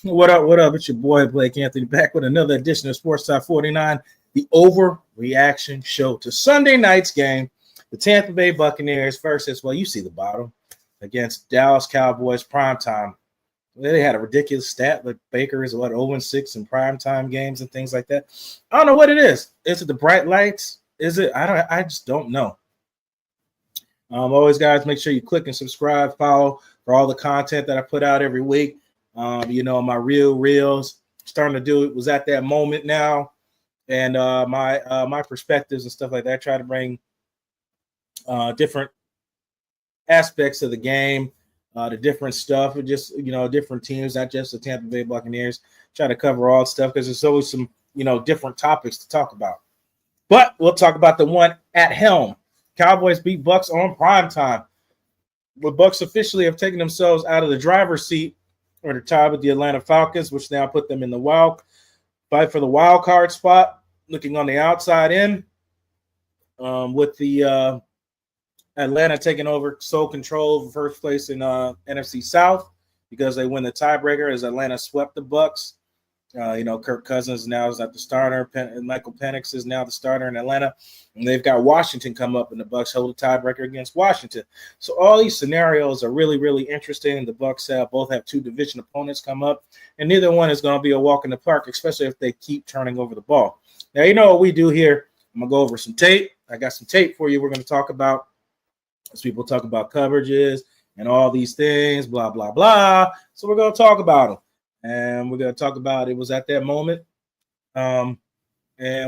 What up? What up? It's your boy Blake Anthony back with another edition of Sports Talk 49, the Overreaction show to Sunday night's game. The Tampa Bay Buccaneers versus, well, you see the bottom, against Dallas Cowboys primetime. They had a ridiculous stat, but Baker is 0-6 in primetime games and things like that. I don't know what it is. Is it the bright lights? Is it? I just don't know. Always, guys, make sure you click and subscribe, follow for all the content that I put out every week. My reels starting to do it was at that moment now, and my perspectives and stuff like that. I try to bring different aspects of the game, the different stuff, and just different teams, not just the Tampa Bay Buccaneers. Try to cover all stuff because there's always some different topics to talk about. But we'll talk about the one at helm. Cowboys beat Bucs on primetime. The Bucs officially have taken themselves out of the driver's seat, or they're tied with the Atlanta Falcons, which now put them in the fight for the wild card spot, looking on the outside in, with the Atlanta taking over sole control of first place in NFC South because they win the tiebreaker as Atlanta swept the Bucs. Kirk Cousins now is at the starter. Michael Penix is now the starter in Atlanta. And they've got Washington come up, and the Bucs hold a tiebreaker against Washington. So all these scenarios are really, really interesting. The Bucs both have two division opponents come up, and neither one is going to be a walk in the park, especially if they keep turning over the ball. Now, you know what we do here. I'm going to go over some tape. I got some tape for you we're going to talk about as people talk about coverages and all these things, blah, blah, blah. So we're going to talk about them. And we're going to talk about it was at that moment. And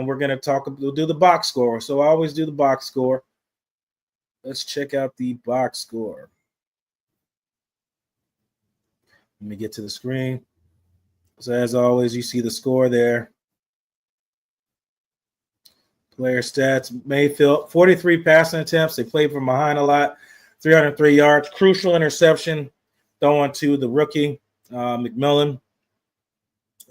we're going to we'll do the box score. So I always do the box score. Let's check out the box score. Let me get to the screen. So as always, you see the score there. Player stats, Mayfield, 43 passing attempts. They played from behind a lot, 303 yards. Crucial interception throwing to the rookie, McMillan.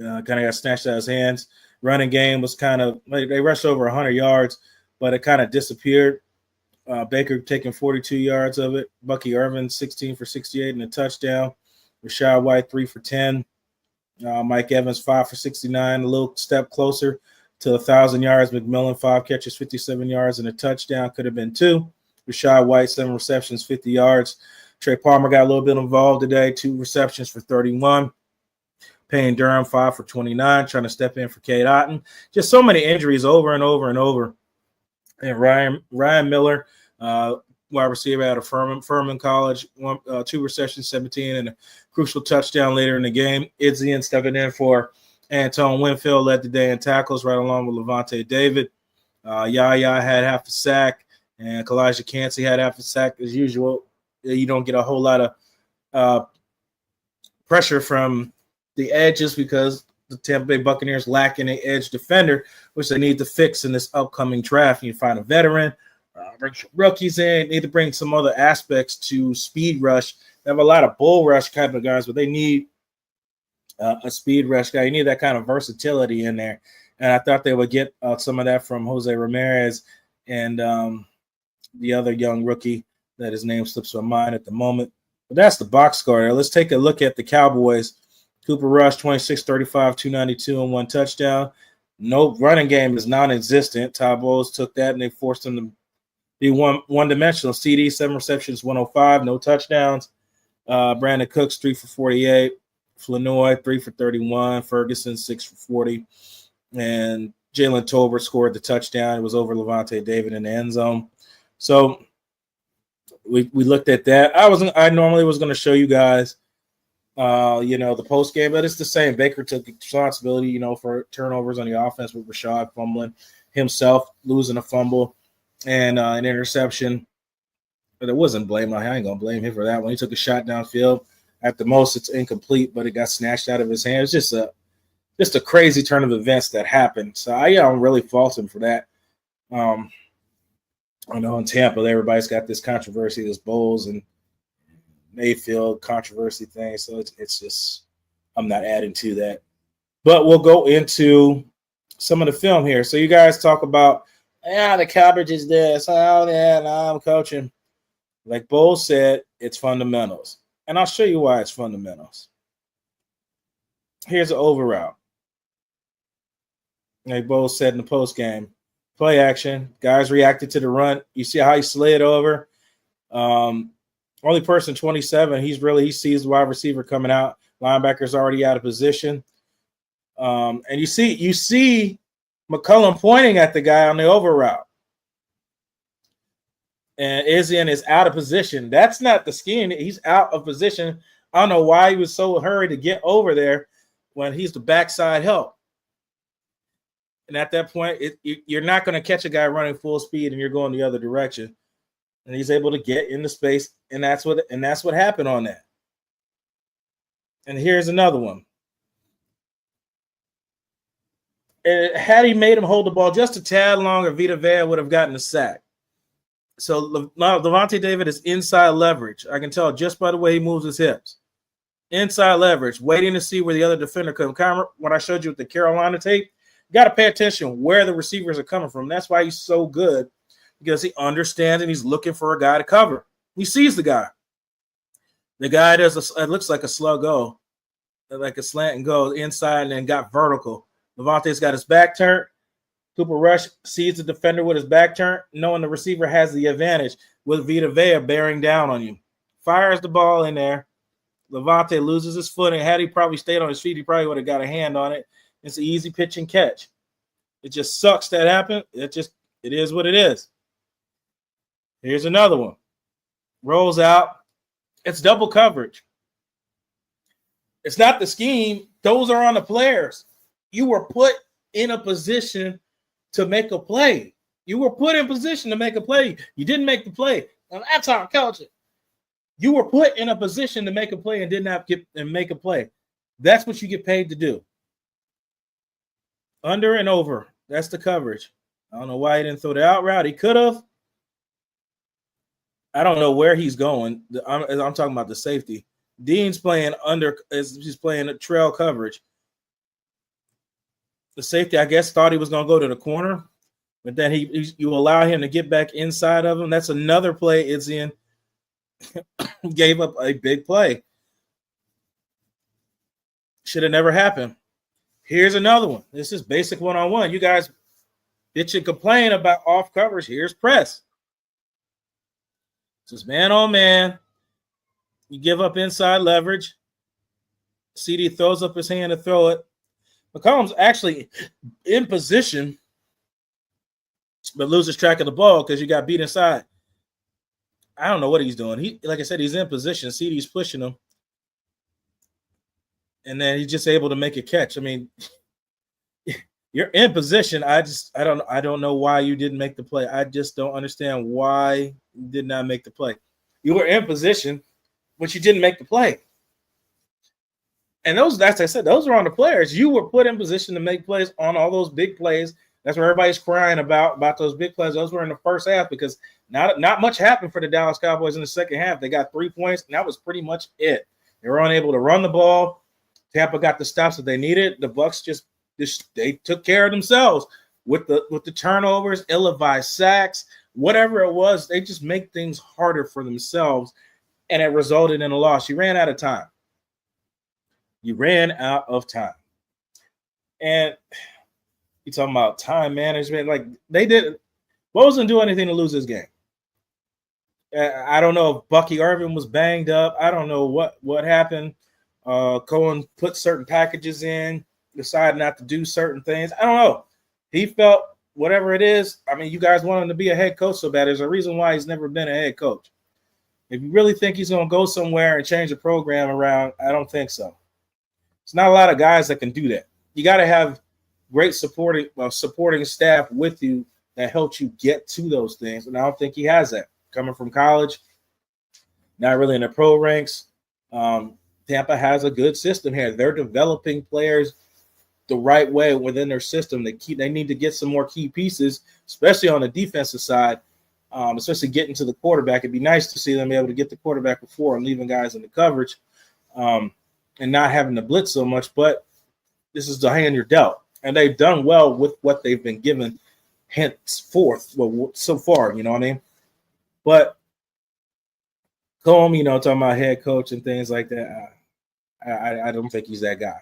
Kind of got snatched out of his hands. Running game was they rushed over 100 yards, but it kind of disappeared. Baker taking 42 yards of it. Bucky Irving, 16 for 68 and a touchdown. Rachaad White, 3 for 10. Mike Evans, 5 for 69, a little step closer to 1,000 yards. McMillan, 5 catches, 57 yards and a touchdown. Could have been 2. Rachaad White, 7 receptions, 50 yards. Trey Palmer got a little bit involved today, 2 receptions for 31. Payne Durham, 5 for 29, trying to step in for Cade Otton. Just so many injuries over and over and over. And Ryan Miller, wide receiver out of Furman College, 2 receptions, 17, and a crucial touchdown later in the game. Idzian stepping in for Antoine Winfield, led the day in tackles right along with Levante David. Yaya had half a sack, and Kalijah Cansey had half a sack as usual. You don't get a whole lot of pressure from the edges because the Tampa Bay Buccaneers lack an edge defender, which they need to fix in this upcoming draft. You find a veteran, bring some rookies in, need to bring some other aspects to speed rush. They have a lot of bull rush kind of guys, but they need a speed rush guy. You need that kind of versatility in there. And I thought they would get some of that from Jose Ramirez and the other young rookie that his name slips my mind at the moment. But that's the box score. Let's take a look at the Cowboys. Cooper Rush, 26, 35, 292, and 1 touchdown. No running game is non-existent. Todd Bowles took that, and they forced him to be one-dimensional. CD, 7 receptions, 105, no touchdowns. Brandon Cooks, 3 for 48. Flanoy, 3 for 31. Ferguson, 6 for 40. And Jalen Tolbert scored the touchdown. It was over Levante David in the end zone. So we looked at that. I normally was going to show you guys the post game, but it's the same. Baker took responsibility, for turnovers on the offense with Rachaad fumbling himself, losing a fumble and an interception. But it wasn't blame. I ain't gonna blame him for that one. He took a shot downfield. At the most, it's incomplete, but it got snatched out of his hand. It's just a crazy turn of events that happened. So I don't really fault him for that. I know in Tampa, everybody's got this controversy, this Bowles and Mayfield controversy thing. So it's just, I'm not adding to that. But we'll go into some of the film here. So you guys talk about, the coverage is this. Oh, yeah, I'm coaching. Like Bowles said, it's fundamentals. And I'll show you why it's fundamentals. Here's an over route. They both said in the post game, play action. Guys reacted to the run. You see how he slid over. Only person 27. He sees the wide receiver coming out. Linebacker's already out of position. And you see McCollum pointing at the guy on the over route. And Izien is out of position. That's not the scheme. He's out of position. I don't know why he was so hurried to get over there when he's the backside help. And at that point, you're not going to catch a guy running full speed and you're going the other direction. And he's able to get into space, and that's what happened on that. And here's another one. And had he made him hold the ball just a tad longer, Vita Vea would have gotten a sack. So Lavonte David is inside leverage. I can tell just by the way he moves his hips. Inside leverage, waiting to see where the other defender comes. When I showed you with the Carolina tape, you got to pay attention where the receivers are coming from. That's why he's so good, because he understands and he's looking for a guy to cover. He sees the guy. The guy it looks like a slug go, like a slant and go inside and then got vertical. Lavonte's got his back turned. Cooper Rush sees the defender with his back turned, knowing the receiver has the advantage with Vita Vea bearing down on you. Fires the ball in there. Lavonte loses his footing. Had he probably stayed on his feet, he probably would have got a hand on it. It's an easy pitch and catch. It just sucks that happened. It is what it is. Here's another one. Rolls out. It's double coverage. It's not the scheme. Those are on the players. You were put in a position to make a play. You were put in position to make a play. You didn't make the play. And that's how I coach it. You were put in a position to make a play and did not make a play. That's what you get paid to do. Under and over. That's the coverage. I don't know why he didn't throw the out route. He could have. I don't know where he's going. I'm talking about the safety. Dean's playing he's playing a trail coverage. The safety, I guess, thought he was going to go to the corner, but then you allow him to get back inside of him. That's another play. Izien gave up a big play. Should have never happened. Here's another one. This is basic one-on-one. You guys bitch and complain about off coverage. Here's press. This is man on man. You give up inside leverage. CD throws up his hand to throw it. McCollum's actually in position, but loses track of the ball because you got beat inside. I don't know what he's doing. Like I said, he's in position. CD's pushing him. And then he's just able to make a catch. I mean, you're in position. I don't know why you didn't make the play. I just don't understand why you did not make the play. You were in position, but you didn't make the play. And those are on the players. You were put in position to make plays on all those big plays. That's what everybody's crying about those big plays. Those were in the first half because not much happened for the Dallas Cowboys in the second half. They got 3 points, and that was pretty much it. They were unable to run the ball. Tampa got the stops that they needed. The Bucs just they took care of themselves with the turnovers, ill-advised sacks, whatever it was. They just make things harder for themselves, and it resulted in a loss. You ran out of time. And you talking about time management. Like wasn't do anything to lose this game. I don't know if Bucky Irving was banged up. I don't know what happened. Coen put certain packages in, decided not to do certain things. I don't know. He felt whatever it is. I mean, you guys want him to be a head coach so bad. There's a reason why he's never been a head coach. If you really think he's going to go somewhere and change the program around, I don't think so. It's not a lot of guys that can do that. You got to have great supporting staff with you that helps you get to those things. And I don't think he has that. Coming from college, not really in the pro ranks. Tampa has a good system here. They're developing players the right way within their system. They need to get some more key pieces, especially on the defensive side, especially getting to the quarterback. It'd be nice to see them be able to get the quarterback before and leaving guys in the coverage and not having to blitz so much. But this is the hand you're dealt. And they've done well with what they've been given henceforth, so far, you know what I mean? But Coen, talking about head coach and things like that, I don't think he's that guy.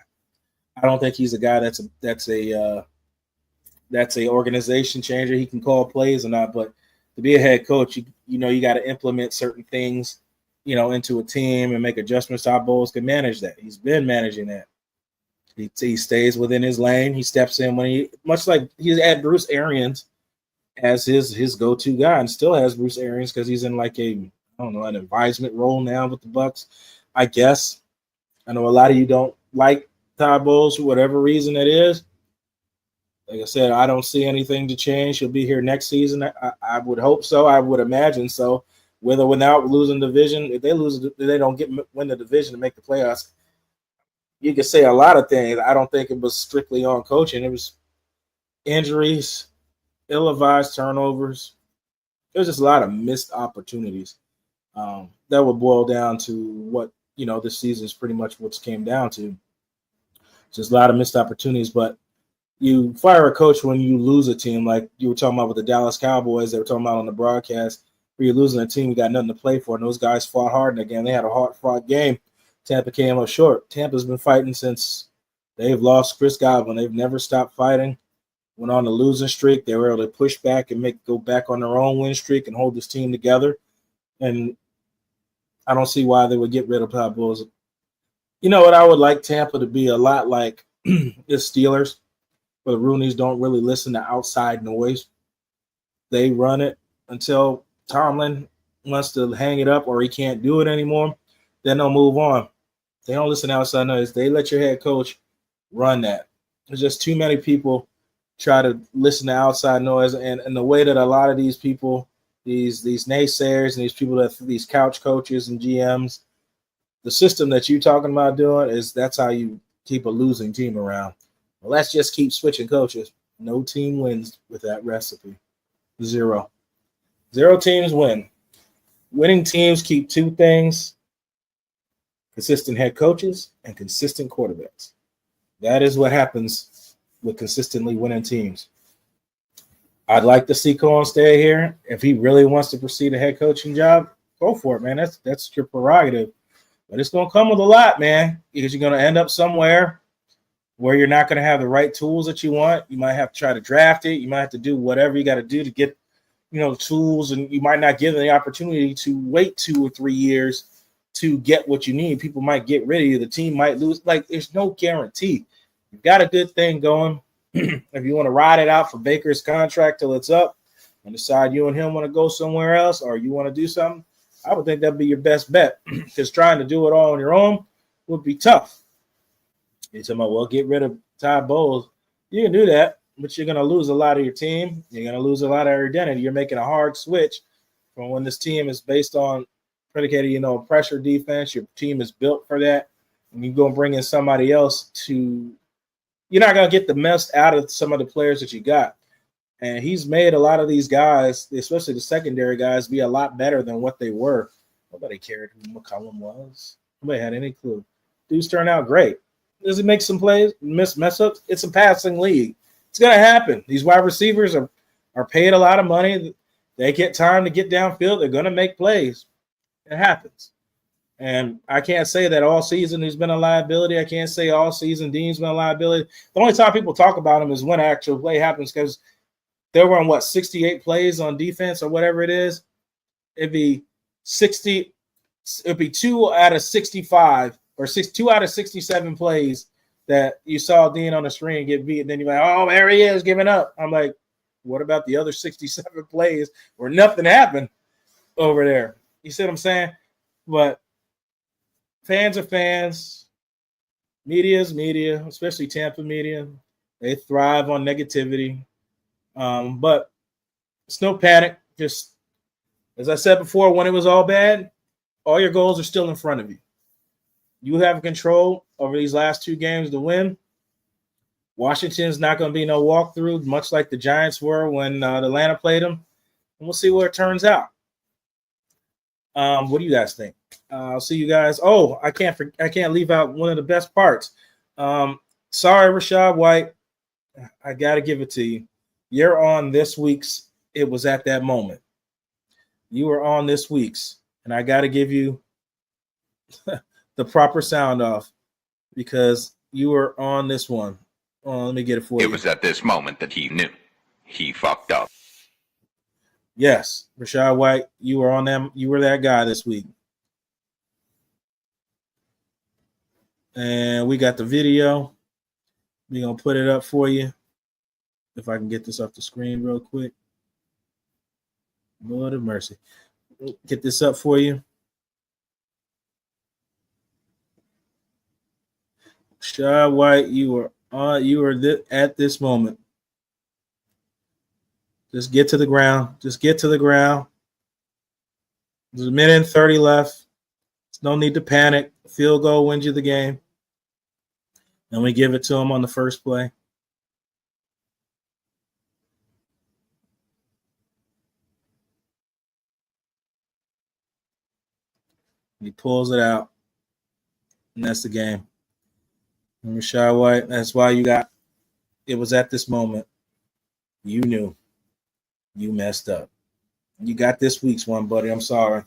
I don't think he's a guy that's a organization changer. He can call plays or not, but to be a head coach, you got to implement certain things, into a team and make adjustments. Todd Bowles can manage that. He's been managing that. He stays within his lane. He steps in when much like he's had Bruce Arians as his go-to guy, and still has Bruce Arians because he's in like an advisement role now with the Bucs, I guess. I know a lot of you don't like Todd Bowles for whatever reason it is. Like I said, I don't see anything to change. He'll be here next season. I would hope so. I would imagine so. With or without losing the division, if they don't win the division to make the playoffs, you could say a lot of things. I don't think it was strictly on coaching. It was injuries, ill-advised turnovers. There's just a lot of missed opportunities. That would boil down to what, this season is pretty much what's came down to. Just a lot of missed opportunities. But you fire a coach when you lose a team, like you were talking about with the Dallas Cowboys. They were talking about on the broadcast, where you're losing a team, you got nothing to play for. And those guys fought hard. And again, they had a hard-fought game. Tampa came up short. Tampa's been fighting since they've lost Chris Godwin. They've never stopped fighting. Went on a losing streak. They were able to push back and go back on their own win streak and hold this team together. And I don't see why they would get rid of Todd Bowles. You know what? I would like Tampa to be a lot like the Steelers, where the Rooneys don't really listen to outside noise. They run it until Tomlin wants to hang it up or he can't do it anymore. Then they'll move on. They don't listen to outside noise. They let your head coach run that. There's just too many people try to listen to outside noise, and the way that a lot of these people, these naysayers and these people these couch coaches and GMs, the system that you're talking about doing that's how you keep a losing team around. Well, let's just keep switching coaches. No team wins with that recipe. Zero teams win. Winning teams keep two things: consistent head coaches and consistent quarterbacks. That is what happens with consistently winning teams. I'd like to see Coen stay here. If he really wants to pursue a head coaching job, go for it, man. That's your prerogative. But it's going to come with a lot, man, because you're going to end up somewhere where you're not going to have the right tools that you want. You might have to try to draft it. You might have to do whatever you got to do to get, the tools, and you might not give them the opportunity to wait 2 or 3 years to get what you need. People might get rid of you. The team might lose. Like, there's no guarantee. You've got a good thing going. If you want to ride it out for Baker's contract till it's up and decide you and him want to go somewhere else or you want to do something, I would think that'd be your best bet, because trying to do it all on your own would be tough. You're talking about, well, get rid of Todd Bowles. You can do that, but you're going to lose a lot of your team. You're going to lose a lot of your identity. You're making a hard switch from when this team is based on predicated, pressure defense. Your team is built for that. And you go and bring in somebody else you're not going to get the best out of some of the players that you got. And he's made a lot of these guys, especially the secondary guys, be a lot better than what they were. Nobody cared who McCollum was. Nobody had any clue. Dudes turned out great. Does he make some plays, mess ups? It's a passing league. It's going to happen. These wide receivers are paid a lot of money. They get time to get downfield. They're going to make plays. It happens. And I can't say that all season he's been a liability. I can't say all season Dean's been a liability. The only time people talk about him is when actual play happens, because they were on 68 plays on defense or whatever it is. It'd be 60. It'd be 2 out of 65 or 2 out of 67 plays that you saw Dean on the screen get beat. And then you're like, oh, there he is giving up. I'm like, what about the other 67 plays where nothing happened over there? You see what I'm saying? But fans are fans. Media is media, especially Tampa media. They thrive on negativity. But it's no panic. Just, as I said before, when it was all bad, all your goals are still in front of you. You have control over these last 2 games to win. Washington's not going to be no walkthrough, much like the Giants were when Atlanta played them. And we'll see where it turns out. What do you guys think? I'll see you guys. Oh, I can't leave out one of the best parts. Sorry, Rachaad White. I got to give it to you. You're on this week's It Was at That Moment. You were on this week's, and I got to give you the proper sound off, because you were on this one. Oh, let me get it for you. It was at this moment that he knew he fucked up. Yes, Rachaad White, you were on them. You were that guy this week. And we got the video. We're going to put it up for you. If I can get this off the screen real quick. Lord of mercy. Get this up for you. Rachaad White, you were at this moment. Just get to the ground. Just get to the ground. There's a minute and 30 left. There's no need to panic. Field goal wins you the game. And we give it to him on the first play. He pulls it out. And that's the game. And Rachaad White, that's why you got it was at this moment. You knew. You messed up. You got this week's one, buddy. I'm sorry.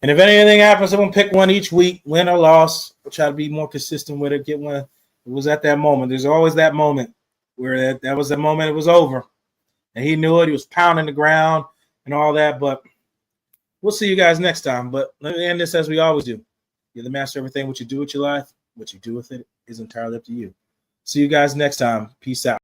And if anything happens, I'm going to pick one each week, win or loss. I'll try to be more consistent with it, get one. It was at that moment. There's always that moment where that was the moment it was over. And he knew it. He was pounding the ground and all that. But we'll see you guys next time. But let me end this as we always do. You're the master of everything. What you do with your life, what you do with it is entirely up to you. See you guys next time. Peace out.